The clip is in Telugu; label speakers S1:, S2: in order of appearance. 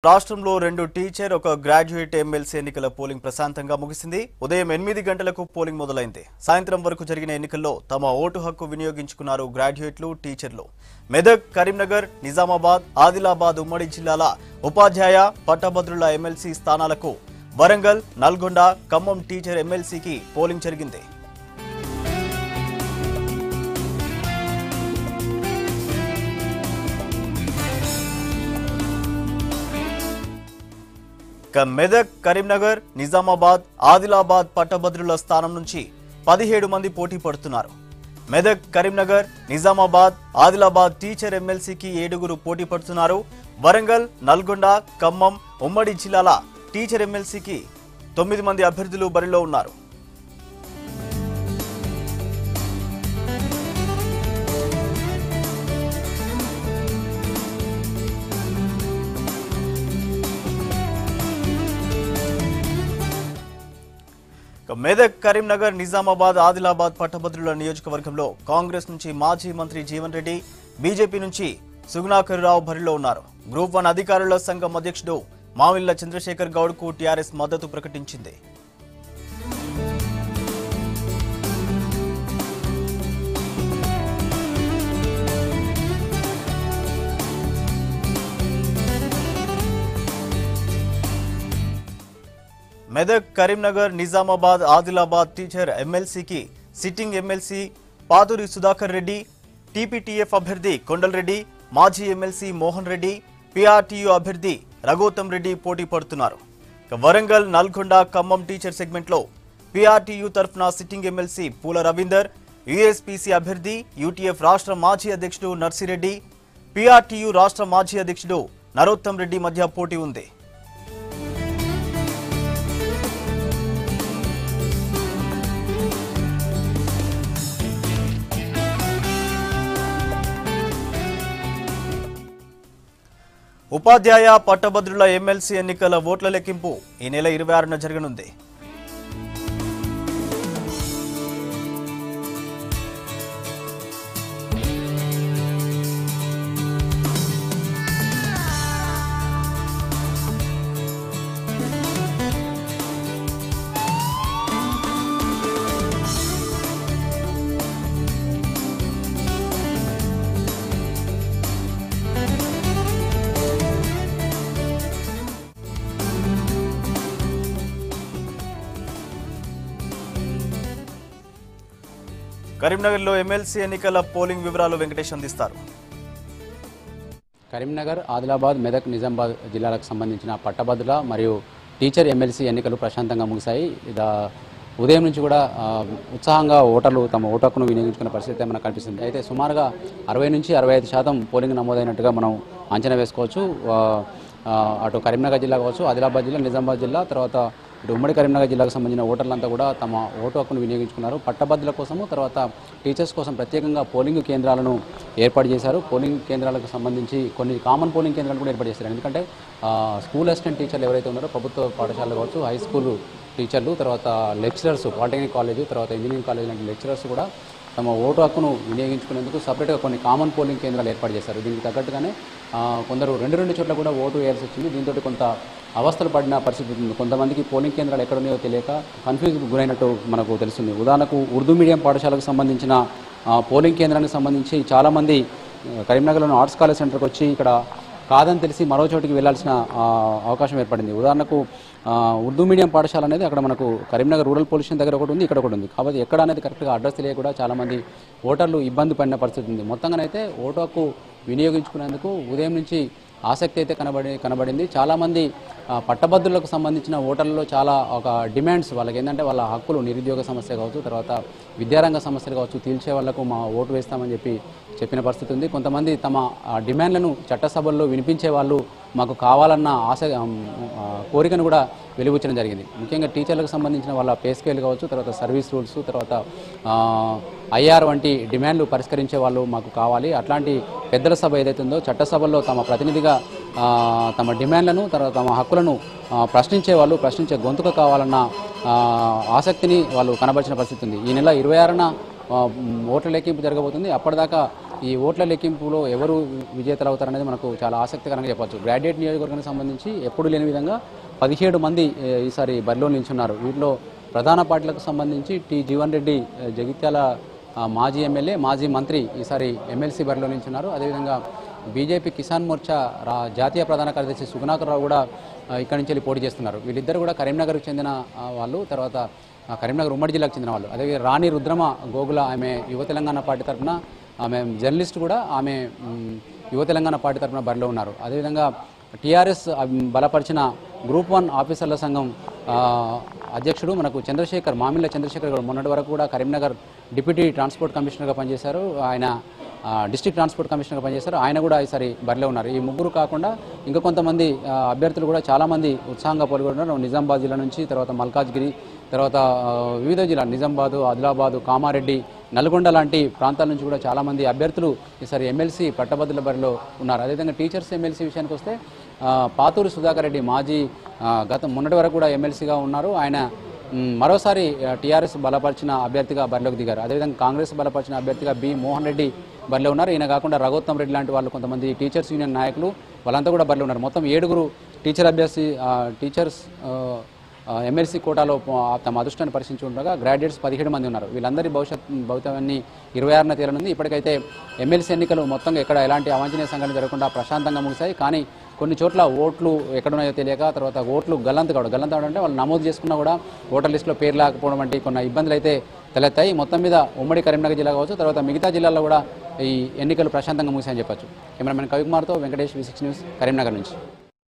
S1: రాష్ట్రంలో 2 టీచర్ ఒక గ్రాడ్యుయేట్ ఎమ్మెల్సీ ఎన్నికల పోలింగ్ ప్రశాంతంగా ముగిసింది. ఉదయం 8 గంటలకు పోలింగ్ మొదలైంది. సాయంత్రం వరకు జరిగిన ఎన్నికల్లో తమ ఓటు హక్కు వినియోగించుకున్నారు గ్రాడ్యుయేట్లు, టీచర్లు. మెదక్, కరీంనగర్, నిజామాబాద్, ఆదిలాబాద్ ఉమ్మడి జిల్లాల ఉపాధ్యాయ, పట్టభద్రుల ఎమ్మెల్సీ స్థానాలకు వరంగల్, నల్గొండ, ఖమ్మం టీచర్ ఎమ్మెల్సీకి పోలింగ్ జరిగింది. మెదక్, కరీంనగర్, నిజామాబాద్, ఆదిలాబాద్ పట్టభద్రుల స్థానం నుంచి 17 మంది పోటీ పడుతున్నారు. మెదక్, కరీంనగర్, నిజామాబాద్, ఆదిలాబాద్ టీచర్ ఎమ్మెల్సీకి 7 పోటీ పడుతున్నారు. వరంగల్, నల్గొండ, ఖమ్మం ఉమ్మడి జిల్లాల టీచర్ ఎమ్మెల్సీకి 9 మంది అభ్యర్థులు బరిలో ఉన్నారు. మెదక్, కరీంనగర్, నిజామాబాద్, ఆదిలాబాద్ పట్టభద్రుల నియోజకవర్గంలో కాంగ్రెస్ నుంచి మాజీ మంత్రి జీవన్ రెడ్డి, బీజేపీ నుంచి సుగుణాకర్ రావు బరిలో ఉన్నారు. గ్రూప్ 1 అధికారుల సంఘం అధ్యక్షుడు మామిళ్ల చంద్రశేఖర్ గౌడ్ కు టీఆర్ఎస్ మద్దతు ప్రకటించింది. మెదక్, కరీంనగర్, నిజామాబాద్, ఆదిలాబాద్ టీచర్ ఎమ్మెల్సీకి sitting MLC Paturi Sudhakar Reddy, TPTF అభ్యర్థి కొండలరెడ్డి, మాజీ ఎమ్మెల్సీ మోహన్ రెడ్డి, పీఆర్టీయూ అభ్యర్థి రఘోత్తమ్ రెడ్డి పోటీ పడుతున్నారు. వరంగల్, నల్గొండ, ఖమ్మం టీచర్ సెగ్మెంట్లో పీఆర్టీయూ తరఫున సిట్టింగ్ ఎమ్మెల్సీ పూల రవీందర్, యూఎస్పీసీ అభ్యర్థి యూటీఎఫ్ రాష్ట్ర మాజీ అధ్యక్షుడు నర్సిరెడ్డి, పీఆర్టీయూ రాష్ట్ర మాజీ అధ్యక్షుడు నరోత్తమ్ రెడ్డి మధ్య పోటీ ఉంది. ఉపాధ్యాయ, పట్టభద్రుల ఎమ్మెల్సీ ఎన్నికల ఓట్ల లెక్కింపు ఈ నెల 26న జరగనుంది. కరీంనగర్లో ఎమ్మెల్సీ ఎన్నికల పోలింగ్ వివరాలు వెంకటేష్ అందిస్తారు.
S2: కరీంనగర్, ఆదిలాబాద్, మెదక్, నిజామాబాద్ జిల్లాలకు సంబంధించిన పట్టభద్రుల మరియు టీచర్ ఎమ్మెల్సీ ఎన్నికలు ప్రశాంతంగా ముగిశాయి. ఉదయం నుంచి కూడా ఉత్సాహంగా ఓటర్లు తమ ఓటు హక్కును వినియోగించుకునే పరిస్థితి మనకు కనిపిస్తుంది. అయితే సుమారుగా 60 నుంచి 65% పోలింగ్ నమోదైనట్టుగా మనం అంచనా వేసుకోవచ్చు. అటు కరీంనగర్ జిల్లా కావచ్చు, ఆదిలాబాద్ జిల్లా, నిజామాబాద్ జిల్లా, తర్వాత ఇటు ఉమ్మడి కరీంనగర్ జిల్లాకు సంబంధించిన ఓటర్లంతా కూడా తమ ఓటు హక్కును వినియోగించుకున్నారు. పట్టభద్రుల కోసము, తర్వాత టీచర్స్ కోసం ప్రత్యేకంగా పోలింగ్ కేంద్రాలను ఏర్పాటు చేశారు. పోలింగ్ కేంద్రాలకు సంబంధించి కొన్ని కామన్ పోలింగ్ కేంద్రాలు కూడా ఏర్పాటు చేశారు. ఎందుకంటే స్కూల్ అసిస్టెంట్ టీచర్లు ఎవరైతే ఉన్నారో ప్రభుత్వ పాఠశాలలు కావచ్చు, హై స్కూల్ టీచర్లు, తర్వాత లెక్చరర్స్, పాలిటెక్నిక్ కాలేజీ, తర్వాత ఇంజనీరింగ్ కాలేజీ లాంటి లెక్చరర్స్ కూడా తమ ఓటు హక్కును వినియోగించుకునేందుకు సపరేట్గా కొన్ని కామన్ పోలింగ్ కేంద్రాలు ఏర్పాటు చేశారు. దీనికి తగ్గట్టుగానే కొందరు రెండు చోట్ల కూడా ఓటు వేయాల్సి వచ్చింది. దీంతో కొంత అవస్థలు పడిన పరిస్థితి ఉంది. కొంతమందికి పోలింగ్ కేంద్రాలు ఎక్కడున్నాయో తెలియక కన్ఫ్యూజ్కి గురైనట్టు మనకు తెలుస్తుంది. ఉదాహరణకు ఉర్దూ మీడియం పాఠశాలకు సంబంధించిన పోలింగ్ కేంద్రానికి సంబంధించి చాలామంది కరీంనగర్లోని ఆర్ట్స్ కాలేజ్ సెంటర్కి వచ్చి ఇక్కడ కాదని తెలిసి మరో చోటికి వెళ్లాల్సిన అవకాశం ఏర్పడింది. ఉదాహరణకు ఉర్దూ మీడియం పాఠశాల అనేది అక్కడ మనకు కరీంనగర్ రూరల్ పోలీస్ స్టేషన్ దగ్గర ఒకటి ఉంది, ఇక్కడ ఒకటి ఉంది. కాబట్టి ఎక్కడ అనేది కరెక్ట్గా అడ్రస్ తెలియ కూడా చాలామంది ఓటర్లు ఇబ్బంది పడిన పరిస్థితి ఉంది. మొత్తంగానైతే ఓటు హక్కు వినియోగించుకునేందుకు ఉదయం నుంచి ఆసక్తి అయితే కనబడింది. చాలామంది పట్టభద్రులకు సంబంధించిన ఓటర్లలో చాలా ఒక డిమాండ్స్ వాళ్ళకి ఏంటంటే వాళ్ళ హక్కులు, నిరుద్యోగ సమస్య కావచ్చు, తర్వాత విద్యారంగ సమస్యలు కావచ్చు, తీల్చే వాళ్లకు మా ఓటు వేస్తామని చెప్పిన పరిస్థితి ఉంది. కొంతమంది తమ డిమాండ్లను చట్టసభల్లో వినిపించే వాళ్ళు మాకు కావాలన్న కోరికను కూడా వెలువచ్చడం జరిగింది. ముఖ్యంగా టీచర్లకు సంబంధించిన వాళ్ళ పే స్కేల్ కావచ్చు, తర్వాత సర్వీస్ రూల్స్, తర్వాత ఐఆర్ వంటి డిమాండ్లు పరిష్కరించే వాళ్ళు మాకు కావాలి. అట్లాంటి పెద్దల సభ ఏదైతే ఉందో చట్టసభల్లో తమ ప్రతినిధిగా తమ డిమాండ్లను, తర్వాత తమ హక్కులను ప్రశ్నించే గొంతుక కావాలన్న ఆసక్తిని వాళ్ళు కనబరిచిన పరిస్థితి ఉంది. ఈ నెల 26న ఓట్ల లెక్కింపు జరగబోతుంది. అప్పటిదాకా ఈ ఓట్ల లెక్కింపులో ఎవరు విజేతలు అవుతారనేది మనకు చాలా ఆసక్తికరంగా చెప్పవచ్చు. గ్రాడ్యుయేట్ నియోజకవర్గానికి సంబంధించి ఎప్పుడు లేని విధంగా 17 మంది ఈసారి బరిలో నిల్చున్నారు. వీటిలో ప్రధాన పార్టీలకు సంబంధించి జీవన్ రెడ్డి జగిత్యాల మాజీ ఎమ్మెల్యే, మాజీ మంత్రి ఈసారి ఎమ్మెల్సీ బరిలో నిల్చున్నారు. అదేవిధంగా బీజేపీ కిసాన్ మోర్చా జాతీయ ప్రధాన కార్యదర్శి సుగుణాకర్ రావు కూడా ఇక్కడి నుంచి పోటీ చేస్తున్నారు. వీళ్ళిద్దరు కూడా కరీంనగర్కు చెందిన వాళ్ళు, తర్వాత కరీంనగర్ ఉమ్మడి జిల్లాకు చెందిన వాళ్ళు. అదే రాణి రుద్రమ గోగుల, ఆమె యువ తెలంగాణ పార్టీ తరఫున, ఆమె జర్నలిస్ట్ కూడా, ఆమె యువ తెలంగాణ పార్టీ తరఫున బరిలో ఉన్నారు. అదేవిధంగా టీఆర్ఎస్ బలపరిచిన గ్రూప్ 1 ఆఫీసర్ల సంఘం అధ్యక్షుడు మనకు చంద్రశేఖర్, మామిళ్ళ చంద్రశేఖర్ గారు మొన్నటి వరకు కూడా కరీంనగర్ డిప్యూటీ ట్రాన్స్పోర్ట్ కమిషనర్గా పనిచేశారు. ఆయన డిస్ట్రిక్ట్ ట్రాన్స్పోర్ట్ కమిషనర్గా పనిచేశారు. ఆయన కూడా ఈసారి బరిలో ఉన్నారు. ఈ ముగ్గురు కాకుండా ఇంకా కొంతమంది అభ్యర్థులు కూడా చాలామంది ఉత్సాహంగా పాల్గొన్నారు. నిజామాబాద్ జిల్లా నుంచి, తర్వాత మల్కాజ్గిరి, తర్వాత వివిధ జిల్లాలు నిజామాబాద్, ఆదిలాబాద్, కామారెడ్డి, నల్గొండ లాంటి ప్రాంతాల నుంచి కూడా చాలామంది అభ్యర్థులు ఈసారి ఎమ్మెల్సీ పట్టభద్రుల బరిలో ఉన్నారు. అదేవిధంగా టీచర్స్ ఎమ్మెల్సీ విషయానికి వస్తే పాతూరి సుధాకర్ రెడ్డి మాజీ మొన్నటి వరకు కూడా ఎమ్మెల్సీగా ఉన్నారు. ఆయన మరోసారి టీఆర్ఎస్ బలపరిచిన అభ్యర్థిగా బరిలోకి దిగారు. అదేవిధంగా కాంగ్రెస్ బలపరిచిన అభ్యర్థిగా బి మోహన్ రెడ్డి బరిలో ఉన్నారు. ఈయన కాకుండా రఘోత్తమ్ రెడ్డి లాంటి వాళ్ళు, కొంతమంది టీచర్స్ యూనియన్ నాయకులు, వాళ్ళంతా కూడా బరిలో ఉన్నారు. మొత్తం 7 టీచర్స్ ఎమ్మెల్సీ కోటాలో తమ అదృష్టాన్ని పరిశీలించి ఉండగా గ్రాడ్యుయేట్స్ 17 మంది ఉన్నారు. వీళ్ళందరి భవితవ్యాన్ని 26న తేలనుంది. ఇప్పటికైతే ఎమ్మెల్సీ ఎన్నికలు మొత్తంగా ఎక్కడ ఎలాంటి అవాంఛనీయ సంఘటన జరగకుండా ప్రశాంతంగా ముగిశాయి. కానీ కొన్ని చోట్ల ఓట్లు ఎక్కడున్నాయో తెలియక, తర్వాత ఓట్లు గల్లంత కావడం అంటే వాళ్ళు నమోదు చేసుకున్నా కూడా ఓటర్ లిస్టులో పేరు లేకపోవడం వంటి కొన్ని ఇబ్బందులు అయితే తలెత్తాయి. మొత్తం మీద ఉమ్మడి కరీంనగర్ జిల్లా కావచ్చు, తర్వాత మిగతా జిల్లాల్లో కూడా ఈ ఎన్నికలు ప్రశాంతంగా ముగిశాయని చెప్పొచ్చు. కెమెరామెన్ కవికుమార్తో వెంకటేష్, V6 న్యూస్, కరీంనగర్ నుంచి.